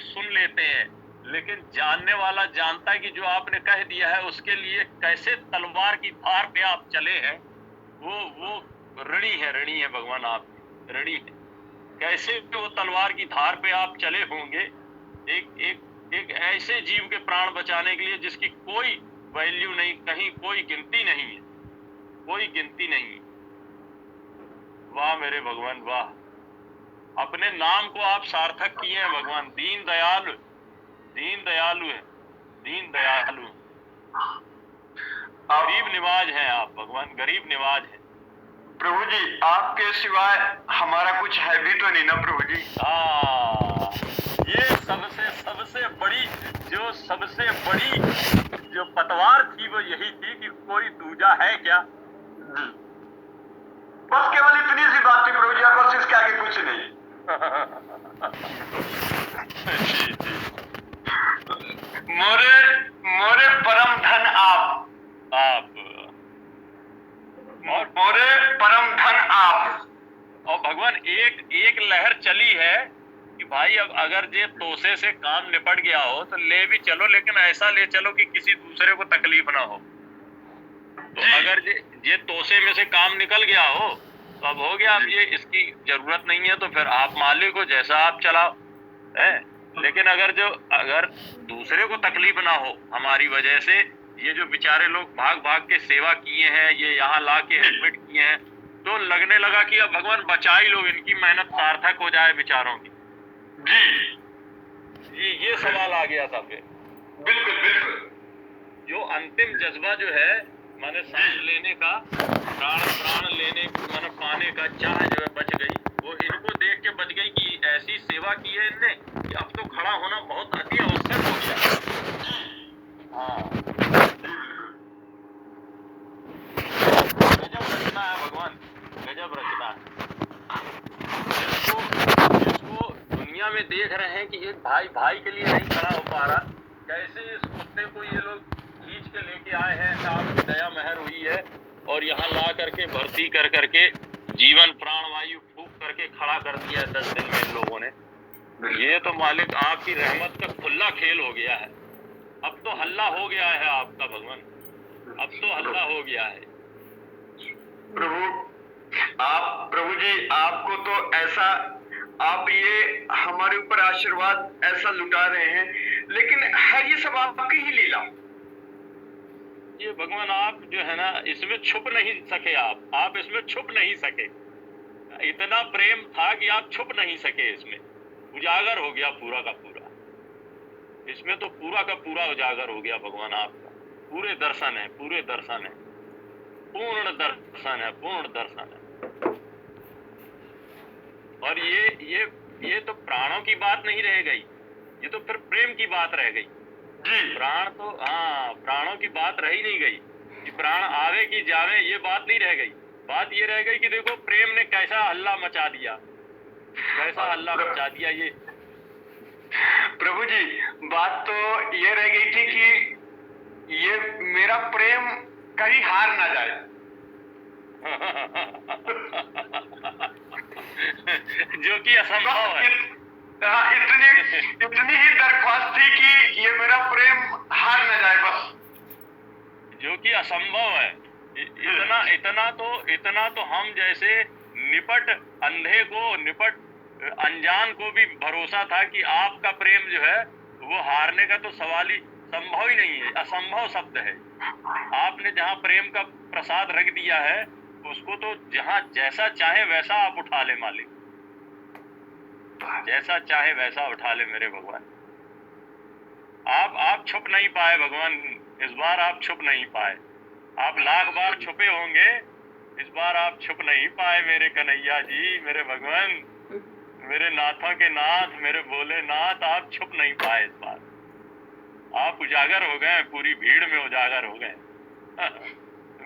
सुन लेते हैं, लेकिन जानने वाला जानता है कि जो आपने कह दिया है उसके लिए कैसे तलवार की धार पे आप चले हैं। वो ऋणी है भगवान, आप ऋणी है। कैसे वो तलवार की धार पे आप चले होंगे एक एक एक ऐसे जीव के प्राण बचाने के लिए जिसकी कोई वैल्यू नहीं, कहीं कोई गिनती नहीं है, कोई गिनती नहीं है। वाह मेरे भगवान वाह, अपने नाम को आप सार्थक किए हैं भगवान। दीन दयालु, दीन दयालु है, दीन दयालु, गरीब निवाज हैं आप भगवान, गरीब निवाज हैं। प्रभु जी आपके सिवाय हमारा कुछ है भी तो नहीं ना प्रभु जी। ये सबसे बड़ी जो पतवार थी वो यही थी कि कोई दूजा है क्या। बस केवल इतनी सी बात थी प्रभु जी, और बस इसके आगे कुछ नहीं। मोरे परम धन आप मोरे परम धन आप। और भगवान एक लहर चली है कि भाई अब अगर ये तोसे से काम निपट गया हो तो ले भी चलो, लेकिन ऐसा ले चलो कि किसी दूसरे को तकलीफ ना हो। तो अगर ये तोसे में से काम निकल गया हो तो अब हो गया, अब ये इसकी जरूरत नहीं है तो फिर आप मालिक हो, जैसा आप चलाओ है। लेकिन अगर दूसरे को तकलीफ ना हो हमारी वजह से, ये जो बेचारे लोग भाग भाग के सेवा किए हैं, ये यहाँ ला के एडमिट किए हैं, तो लगने लगा कि अब भगवान बचा ही लो, इनकी मेहनत सार्थक हो जाए बेचारों की। जी ये सवाल आ गया था फिर। बिल्कुल बिल्कुल। जो अंतिम जज्बा जो है माने सांस लेने का, प्राण लेने माने पाने का चाह जो है बच गई, वो इनको देख के बच गई कि ऐसी सेवा की है इनने कि अब तो खड़ा होना बहुत अति आवश्यक हो गया। हाँ गजब रचना है भगवान, गजब रचना है। जिसको दुनिया में देख रहे हैं कि एक भाई के लिए नहीं खड़ा हो पा रहा, कैसे इस कुत्ते को ये लोग खींच के लेके आए हैं, आपकी दया मेहर हुई है और यहाँ ला करके भर्ती कर करके जीवन प्राण वायु फूंक करके खड़ा कर दिया है 10 दिन में इन लोगों ने। ये तो मालिक आपकी रहमत का खुला खेल हो गया है। अब तो हल्ला हो गया है आपका भगवान, अब तो हल्ला हो गया है। प्रभु जी आपको तो ऐसा, आप ये हमारे ऊपर आशीर्वाद ऐसा लुटा रहे हैं, लेकिन है ये सब आपकी ही लीला। ये भगवान आप जो है ना, इसमें छुप नहीं सके, आप इसमें छुप नहीं सके। इतना प्रेम था कि आप छुप नहीं सके, इसमें उजागर हो गया पूरा का पूरा। इसमें तो पूरा का पूरा उजागर हो गया भगवान आपका। पूरे दर्शन है, पूरे दर्शन है, पूर्ण दर्शन है, पूर्ण दर्शन है। और ये तो प्राणों की बात नहीं रह गई, ये तो फिर प्रेम की बात रह गई। प्राण तो प्राणों की बात रही नहीं गई कि प्राण आवे कि जावे, ये बात नहीं रह गई। बात ये रह गई कि देखो प्रेम ने कैसा हल्ला मचा दिया, कैसा हल्ला मचा दिया। ये प्रभु जी बात तो ये रह गई थी कि ये मेरा प्रेम कहीं हार ना जाए। जो कि असंभव है। इतनी ही दरख्वास्त थी कि ये मेरा प्रेम हार न जाए बस, जो कि असंभव है। इतना तो हम जैसे निपट अंधे को, निपट अनजान को भी भरोसा था कि आपका प्रेम जो है वो हारने का तो सवाल ही संभव ही नहीं है, असंभव शब्द है। आपने जहाँ प्रेम का प्रसाद रख दिया है उसको तो जहाँ जैसा चाहे वैसा आप उठा ले मालिक, जैसा चाहे वैसा उठा ले मेरे भगवान। आप छुप नहीं पाए भगवान, इस बार आप छुप नहीं पाए। आप लाख बार छुपे होंगे, इस बार आप छुप नहीं पाए मेरे कन्हैया जी, मेरे भगवान, मेरे नाथों के नाथ, मेरे भोलेनाथ, आप छुप नहीं पाए इस बार। आप उजागर हो गए, पूरी भीड़ में उजागर हो गए।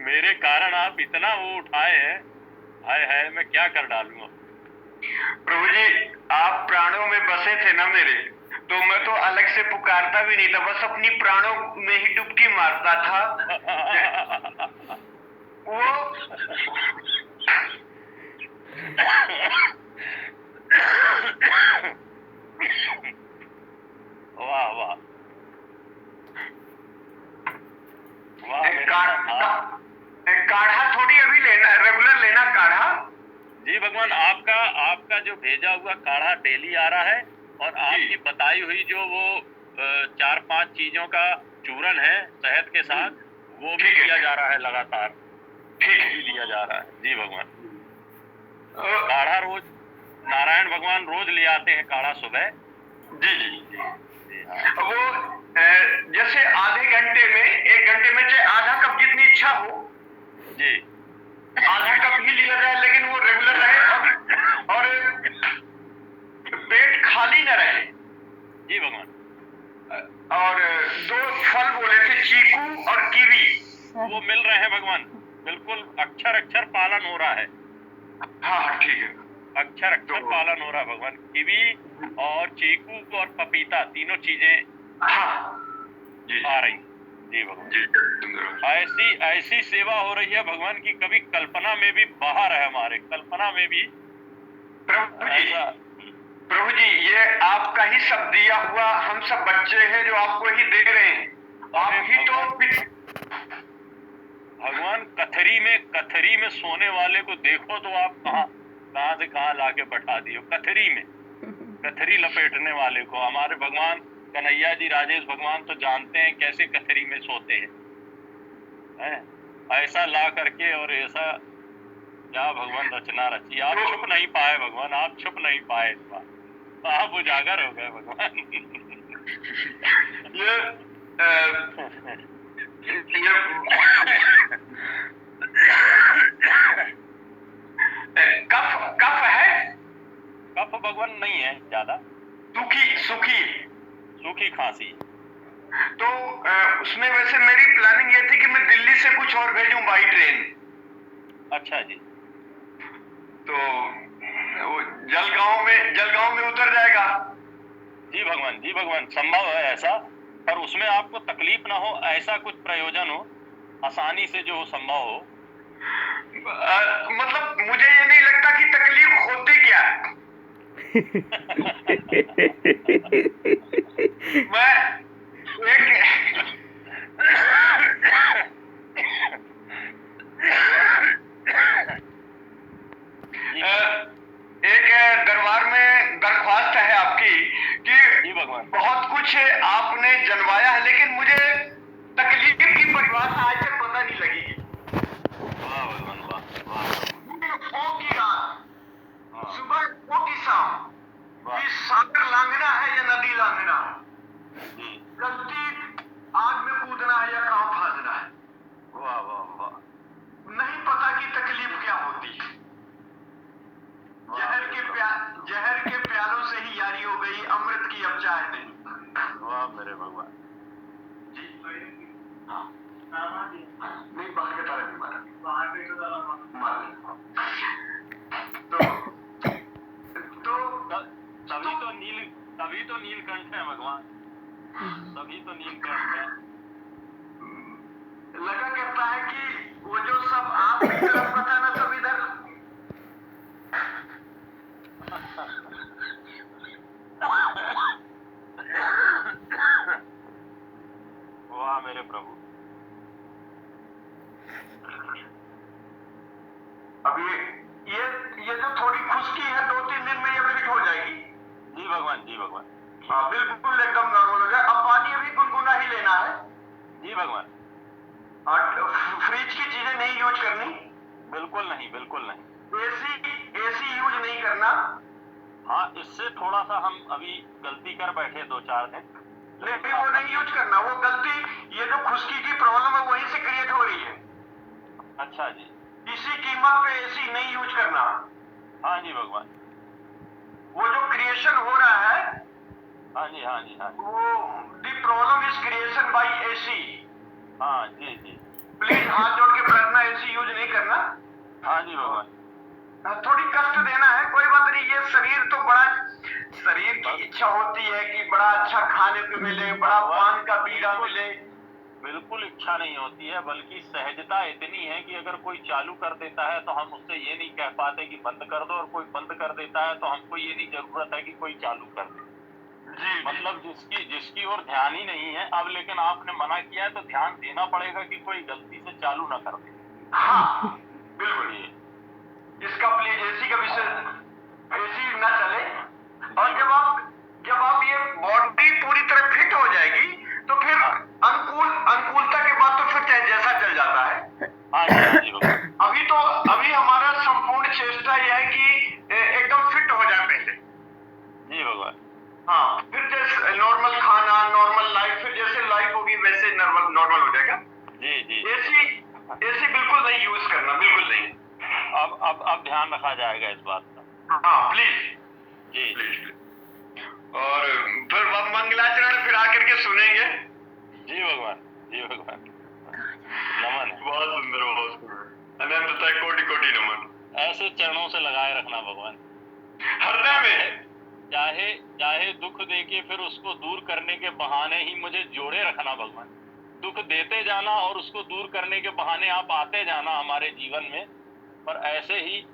मेरे कारण आप इतना वो उठाए हैं, हाय हाय मैं क्या कर डालूंगा। प्रभु जी आप प्राणों में बसे थे ना मेरे, तो मैं तो अलग से पुकारता भी नहीं था, बस अपनी प्राणों में ही डुबकी मारता था। वो काढ़ा थोड़ी अभी लेना, रेगुलर लेना काढ़ा। जी भगवान, आपका आपका जो भेजा हुआ काढ़ा डेली आ रहा है, और आपकी बताई हुई जो वो 4-5 चीजों का चूरन है शहद के साथ, वो भी लिया जा रहा है लगातार। ठीक भी लिया जा रहा है। जी भगवान। काढ़ा रोज नारायण भगवान रोज ले आते हैं काढ़ा सुबह। जी जी जी जी हाँ। वो जैसे आधे घंटे में, 1 घंटे में चाहे आधा कप जितनी इच्छा हो जी, आधा कप ही लिया जाए, लेकिन वो रेगुलर रहे और पेट खाली न रहे। जी भगवान। और 2 फल बोले थे, चीकू और कीवी, वो मिल रहे हैं भगवान, बिल्कुल अक्षर अक्षर पालन हो रहा है। हाँ ठीक है, अक्षर अक्षर पालन हो रहा है भगवान। कीवी और चीकू और पपीता, तीनों चीजें हाँ जी आ रही। जी भगवान जी। ऐसी ऐसी सेवा हो रही है भगवान की कभी कल्पना में भी बाहर है, हमारे कल्पना में भी ऐसा। प्रभु जी, ये आपका ही सब दिया हुआ, हम सब बच्चे हैं जो आपको ही दे रहे हैं। आप ही तो भगवान, कथरी में सोने वाले को देखो तो आप कहाँ से कहाँ लाके बैठा दियो। कथरी लपेटने वाले को हमारे भगवान कन्हैया जी, राजेश भगवान तो जानते हैं कैसे कथरी में सोते हैं। ऐसा ला करके, और ऐसा क्या भगवान रचना रची। आप छुप नहीं पाए भगवान, आप छुप नहीं पाए इस बार, तो आप उजागर हो गए भगवान। कफ है, कफ भगवान नहीं है ज्यादा, सूखी खांसी। तो उसमें वैसे मेरी प्लानिंग ये थी कि मैं दिल्ली से कुछ और भेजूं बाई ट्रेन। अच्छा जी। तो वो जलगांव में उतर जाएगा। जी भगवान संभव है ऐसा, पर उसमें आपको तकलीफ ना हो, ऐसा कुछ प्रयोजन हो आसानी से जो संभव हो। मतलब मुझे ये नहीं लगता कि तकलीफ होती क्या। मैं एक दरबार में दरख्वास्त है आपकी कि बहुत कुछ आपने जनवाया है, लेकिन मुझे तकलीफ की परिभाषा आज तक पता नहीं लगी। वाह भगवान वाह। की रात, सुबह की शाम, कि सागर लांघना है या नदी लांघना है, गलती आग में कूदना है या कांव फांदना है। वाह वाह वाह। नहीं पता कि तकलीफ क्या होती है। जहर के प्यालों से ही यारी हो गई, अमृत की अब चाह नहीं। वाह मेरे भगवान जी हाँ, नहीं बाहर के ताला नहीं मारा, तभी तो नीलकंठ है भगवान, तभी तो नीलकंठ है। लगा कहता है कि वो जो सब आपकी तरफ का था ना, सब इधर। वाह मेरे प्रभु। अब ये जो थोड़ी खुश्की है, 2-3 दिन में ये फिट हो जाएगी। जी भगवान हाँ बिल्कुल एकदम नॉर्मल हो जाए। अब पानी अभी गुनगुना ही लेना है। जी भगवान। और फ्रिज की चीजें नहीं यूज करनी, बिल्कुल नहीं। एसी यूज नहीं करना। हाँ, इससे थोड़ा सा हम अभी गलती कर बैठे 2-4 दिन, लेकिन वो नहीं यूज करना। वो गलती, ये जो खुश्की की प्रॉब्लम है वहीं से क्रिएट हो रही है। अच्छा जी। किसी कीमत पे एसी नहीं यूज करना। हाँ जी भगवान। वो जो क्रिएशन हो रहा है, हाँ जी वो the problem is creation bye AC. हाँ जी प्लीज हाथ जोड़ के प्रार्थना, एसी यूज नहीं करना। हाँ जी भगवान। थोड़ी कष्ट देना है, कोई बात नहीं। ये शरीर की इच्छा होती है कि बड़ा अच्छा खाने को मिले, बड़ा पान का बीड़ा मिले। बिल्कुल इच्छा नहीं होती है, बल्कि सहजता इतनी है कि अगर कोई चालू कर देता है तो हम उससे ये नहीं कह पाते कि बंद कर दो, और कोई बंद कर देता है तो हमको ये नहीं जरूरत है कि कोई चालू कर दे। जी मतलब जिसकी जिसकी ओर ध्यान ही नहीं है अब, लेकिन आपने मना किया है तो ध्यान देना पड़ेगा कि कोई गलती से चालू ना कर दे। हाँ बिल्कुल। जी इसका प्लीज एसी का विषय, एसी ना चले। और जब आप ये बॉडी पूरी तरह फिट हो जाएगी तो फिर अनुकूलता के बाद तो फिर चाहे जैसा चल जाता है। हाँ जी भगवान। अभी हमारा संपूर्ण चेष्टा यह है कि एकदम फिट हो जाए पहले। जी भगवान। हाँ, फिर जैसे नॉर्मल खाना, नॉर्मल लाइफ, फिर जैसे लाइफ होगी वैसे नॉर्मल हो जाएगा। जी जी। एसी बिल्कुल नहीं यूज करना, बिल्कुल नहीं। अब ध्यान रखा जाएगा इस बात का। हाँ प्लीज जी प्लीज। और फिर मंगलाचरण फिर आकर के सुनेंगे। जी भगवान। जी भगवान, नमन है। बहुत सुंदर, बहुत सुंदर। अनंतता कोटि कोटि नमन। ऐसे चरणों से लगाए रखना भगवान हृदय में। चाहे दुख देके फिर उसको दूर करने के बहाने ही मुझे जोड़े रखना भगवान। दुख देते जाना और उसको दूर करने के बहाने आप आते जाना हमारे जीवन में, पर ऐसे ही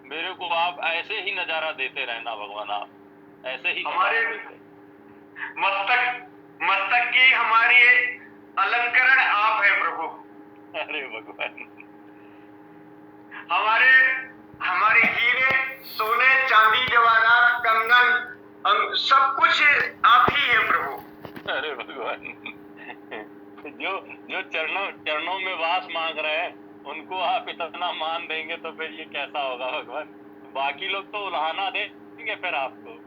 मेरे को आप ऐसे ही नजारा देते रहना भगवान। आप ऐसे ही हमारे मस्तक की हमारी अलंकरण आप है प्रभु। अरे भगवान, हमारे हीरे, सोने, चांदी, जवाहरात, कंगन, सब कुछ आप ही है प्रभु। अरे भगवान, जो चरणों में वास मांग रहे हैं उनको आप इतना मान देंगे तो फिर ये कैसा होगा भगवान। बाकी लोग तो उल्हाना देंगे फिर आपको।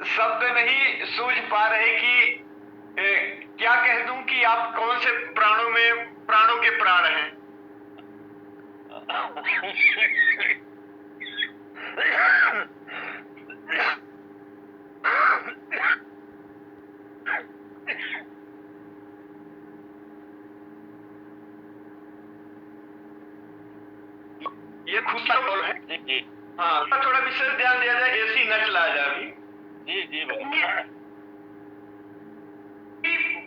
शब्द नहीं सूझ पा रहे कि क्या कह दूं कि आप कौन से प्राणों के प्राण हैं। ये खुद का बोल है। जी जी। हाँ, थोड़ा विशेष ध्यान दिया जाए, एसी न चलाया जाए अभी। जी जी भगवान।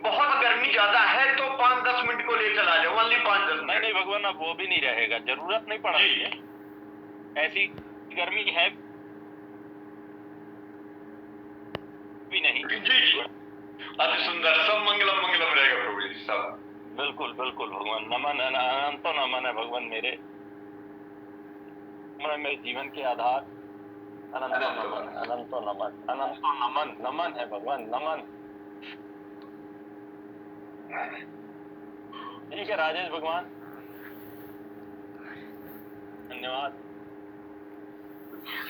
बहुत गर्मी ज्यादा है तो 5-10 मिनट को ले चला जाओ, ओनली 5-10 मिनट। नहीं भगवान, अब वो भी नहीं रहेगा, जरूरत नहीं पड़ रही है। ऐसी गर्मी है भी नहीं। जी अति सुंदर, सब मंगलम मंगलम रहेगा प्रभु जी, सब। बिल्कुल बिल्कुल भगवान, नमन है, अनंतो नमन है भगवान। मेरे जीवन के आधार अनंतो नमन, अनंतो नमन, अनंतो नमन, नमन है भगवान, नमन। ठीक है राजेश भगवान, धन्यवाद।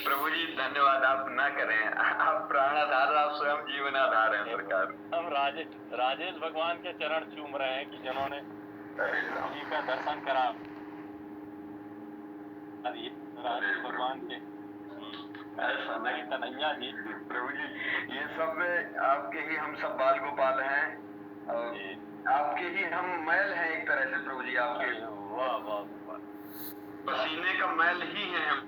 प्रभु जी धन्यवाद आप ना करें, आप प्राणाधार, आप स्वयं जीवनाधार हैं सरकार। हम राजेश भगवान के चरण चूम रहे हैं कि जिन्होंने जी का दर्शन करा राजेश भगवान के कन्हैया जी। प्रभु जी ये सब आपके ही हम सब बाल गोपाल हैं और आपके ही हम मैल हैं एक तरह से प्रभु जी, आपके वाह वाह वाह, पसीने का मैल ही है हम।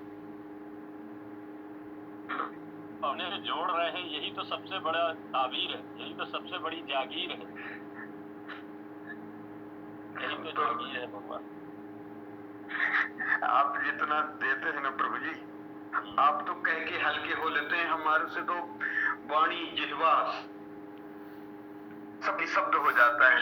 उन्हें जोड़ रहे हैं, यही तो सबसे बड़ा ताबीर है, यही तो सबसे बड़ी जागीर है, यही तो जागीर है भगवान। आप जितना देते हैं ना प्रभु जी, आप तो कह के हल्के हो लेते हैं, हमारे से तो वाणी जिह्वा सब निशब्द हो जाता है।